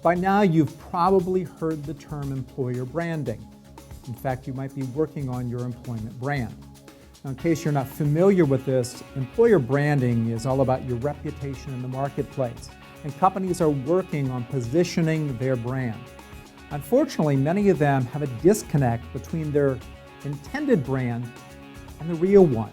By now, you've probably heard the term employer branding. In fact, you might be working on your employment brand. Now, in case you're not familiar with this, employer branding is all about your reputation in the marketplace, and companies are working on positioning their brand. Unfortunately, many of them have a disconnect between their intended brand and the real one.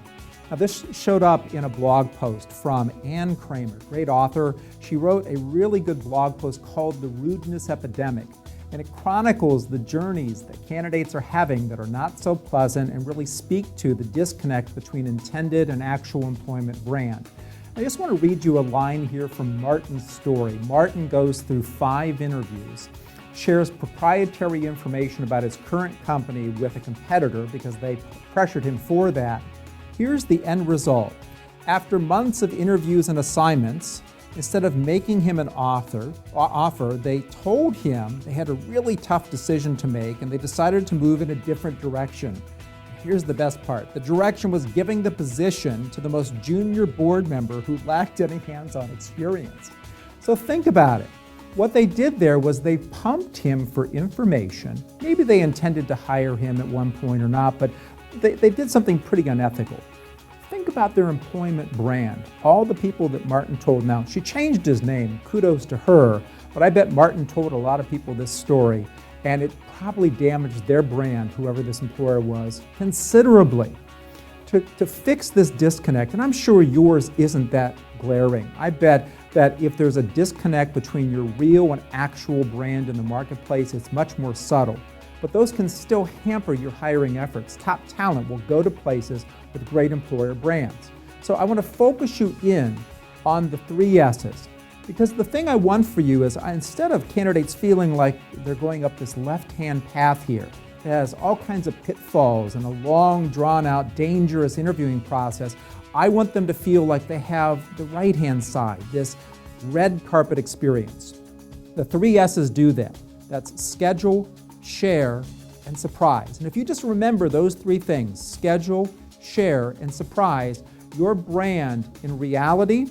Now, this showed up in a blog post from Ann Kramer, great author. She wrote a really good blog post called The Rudeness Epidemic, and it chronicles the journeys that candidates are having that are not so pleasant and really speak to the disconnect between intended and actual employment brand. I just want to read you a line here from Martin's story. Martin goes through 5 interviews, shares proprietary information about his current company with a competitor because they pressured him for that. Here's the end result. After months of interviews and assignments, instead of making him an offer, they told him they had a really tough decision to make and they decided to move in a different direction. Here's the best part. The direction was giving the position to the most junior board member who lacked any hands-on experience. So think about it. What they did there was they pumped him for information. Maybe they intended to hire him at one point or not, but they did something pretty unethical. Think about their employment brand. All the people that Martin told, now she changed his name, kudos to her, but I bet Martin told a lot of people this story, and it probably damaged their brand, whoever this employer was, considerably. To fix this disconnect, and I'm sure yours isn't that glaring, I bet that if there's a disconnect between your real and actual brand in the marketplace, it's much more subtle. But those can still hamper your hiring efforts. Top talent will go to places with great employer brands. So I want to focus you in on the 3 S's, because the thing I want for you is instead of candidates feeling like they're going up this left-hand path here, that has all kinds of pitfalls and a long, drawn-out, dangerous interviewing process, I want them to feel like they have the right-hand side, this red carpet experience. The 3 S's do that. That's schedule, share, and surprise. And if you just remember those 3 things, schedule, share, and surprise, your brand in reality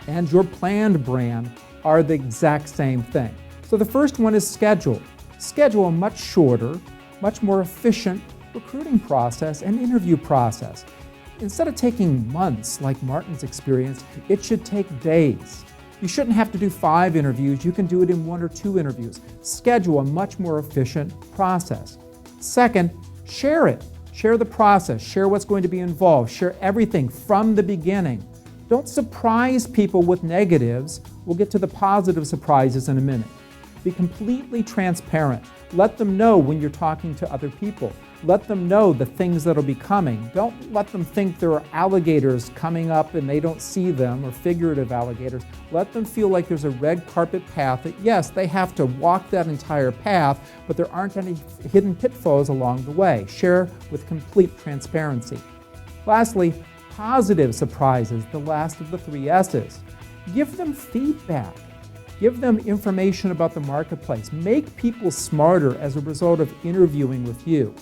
and your planned brand are the exact same thing. So the first one is schedule. Schedule a much shorter, much more efficient recruiting process and interview process. Instead of taking months like Martin's experience, it should take days. You shouldn't have to do 5 interviews, you can do it in 1 or 2 interviews. Schedule a much more efficient process. Second, share it. Share the process, share what's going to be involved, share everything from the beginning. Don't surprise people with negatives. We'll get to the positive surprises in a minute. Be completely transparent. Let them know when you're talking to other people. Let them know the things that'll be coming. Don't let them think there are alligators coming up and they don't see them, or figurative alligators. Let them feel like there's a red carpet path that, yes, they have to walk that entire path, but there aren't any hidden pitfalls along the way. Share with complete transparency. Lastly, positive surprises, the last of the 3 S's. Give them feedback. Give them information about the marketplace. Make people smarter as a result of interviewing with you.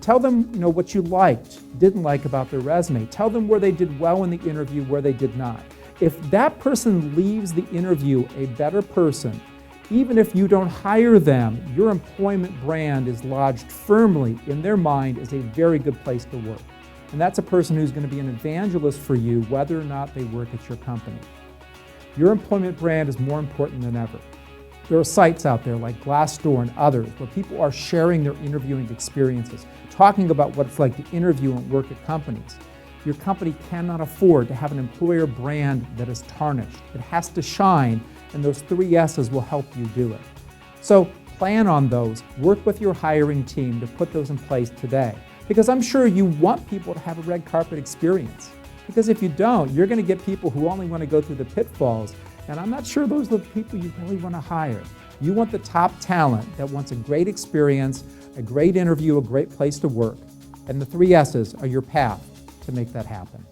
Tell them, what you liked, didn't like about their resume. Tell them where they did well in the interview, where they did not. If that person leaves the interview a better person, even if you don't hire them, your employment brand is lodged firmly in their mind as a very good place to work. And that's a person who's going to be an evangelist for you, whether or not they work at your company. Your employment brand is more important than ever. There are sites out there like Glassdoor and others where people are sharing their interviewing experiences, talking about what it's like to interview and work at companies. Your company cannot afford to have an employer brand that is tarnished. It has to shine, and those 3 S's will help you do it. So plan on those. Work with your hiring team to put those in place today, because I'm sure you want people to have a red carpet experience. Because if you don't, you're going to get people who only want to go through the pitfalls, and I'm not sure those are the people you really want to hire. You want the top talent that wants a great experience, a great interview, a great place to work, and the 3 S's are your path to make that happen.